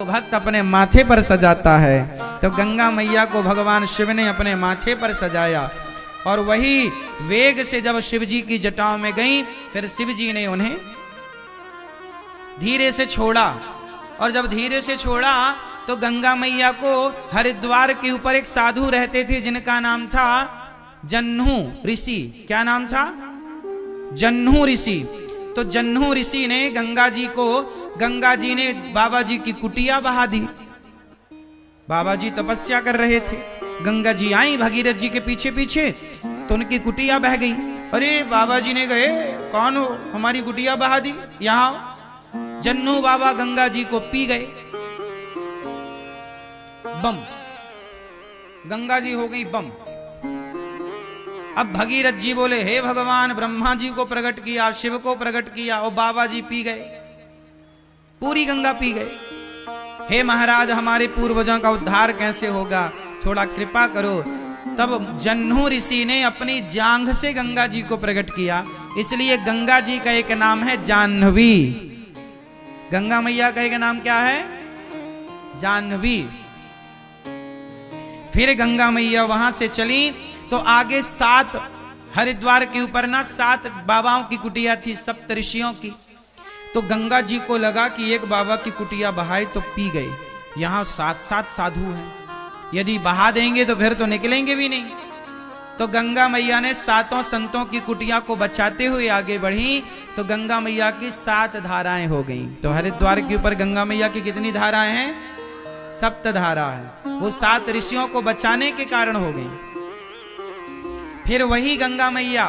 भक्त अपने माथे पर सजाता है। तो गंगा मैया को भगवान शिव ने अपने माथे पर सजाया और वही वेग से जब शिव जी की जटाओं में गई, फिर शिव जी ने उन्हें धीरे से छोड़ा। और जब धीरे से छोड़ा तो गंगा मैया को हरिद्वार के ऊपर एक साधु रहते थे जिनका नाम था जन्नू ऋषि। क्या नाम था? जन्नू ऋषि। तो जन्नू ऋषि ने गंगा जी ने बाबा जी की कुटिया बहा दी। बाबा जी तपस्या कर रहे थे, गंगा जी आई भगीरथ जी के पीछे पीछे, तो उनकी कुटिया बह गई। अरे बाबा जी ने कहे, कौन हो, हमारी कुटिया बहा दी, यहां जन्नू बाबा गंगा जी को पी गए। बम, गंगा जी हो गई बम। अब भगीरथ जी बोले, हे भगवान, ब्रह्मा जी को प्रकट किया, शिव को प्रकट किया और बाबा जी पी गए, पूरी गंगा पी गए। हे महाराज, हमारे पूर्वजों का उद्धार कैसे होगा, थोड़ा कृपा करो। तब जन्नू ऋषि ने अपनी जांघ से गंगा जी को प्रकट किया, इसलिए गंगा जी का एक नाम है जाह्नवी। गंगा मैया का एक नाम क्या है? जाह्नवी। फिर गंगा मैया वहां से चली तो आगे 7 हरिद्वार के ऊपर ना 7 बाबाओं की कुटिया थी, सप्त ऋषियों की। तो गंगा जी को लगा कि एक बाबा की कुटिया बहाए तो पी गए, यहां 7 साधु हैं, यदि बहा देंगे तो फिर तो निकलेंगे भी नहीं। तो गंगा मैया ने 7 संतों की कुटिया को बचाते हुए आगे बढ़ी, तो गंगा मैया की 7 धाराएं हो गईं। तो हरिद्वार के ऊपर गंगा मैया की कितनी धाराएं हैं? 7 धारा है। वो 7 ऋषियों को बचाने के कारण हो गई। फिर वही गंगा मैया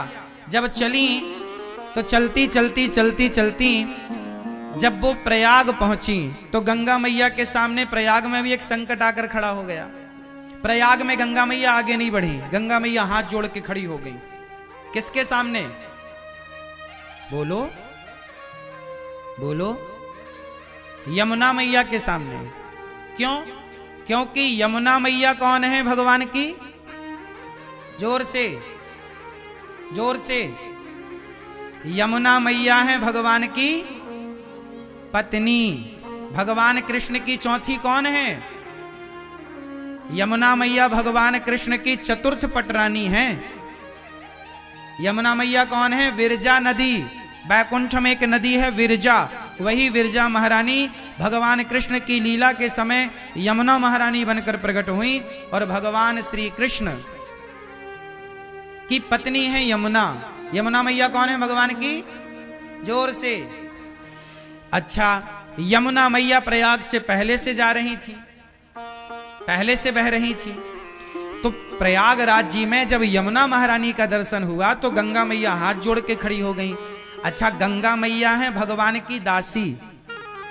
जब चली तो चलती चलती चलती चलती जब वो प्रयाग पहुंची तो गंगा मैया के सामने प्रयाग में भी एक संकट आकर खड़ा हो गया। प्रयाग में गंगा मैया आगे नहीं बढ़ी, गंगा मैया हाथ जोड़ के खड़ी हो गई। किसके सामने? बोलो बोलो। यमुना मैया के सामने। क्यों? क्योंकि यमुना मैया कौन है भगवान की? जोर से, जोर से। यमुना मैया है भगवान की पत्नी। भगवान कृष्ण की चौथी कौन है? यमुना मैया भगवान कृष्ण की चतुर्थ पटरानी है। यमुना मैया कौन है? विरजा नदी। बैकुंठ में एक नदी है विरजा, वही विरजा महारानी भगवान कृष्ण की लीला के समय यमुना महारानी बनकर प्रकट हुई और भगवान श्री कृष्ण की पत्नी है यमुना। यमुना मैया कौन है भगवान की? जोर से। अच्छा, यमुना मैया प्रयाग से पहले से जा रही थी, पहले से बह रही थी। तो प्रयागराज जी में जब यमुना महारानी का दर्शन हुआ तो गंगा मैया हाथ जोड़ के खड़ी हो गई। अच्छा, गंगा मैया है भगवान की दासी,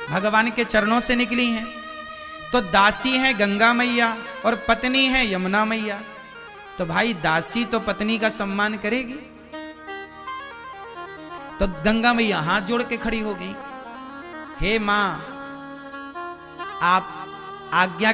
भगवान के चरणों से निकली हैं। तो दासी है गंगा मैया और पत्नी है यमुना मैया। तो भाई दासी तो पत्नी का सम्मान करेगी। तो गंगा मैया हाथ जोड़ के खड़ी हो गई, हे मां, आप आज्ञा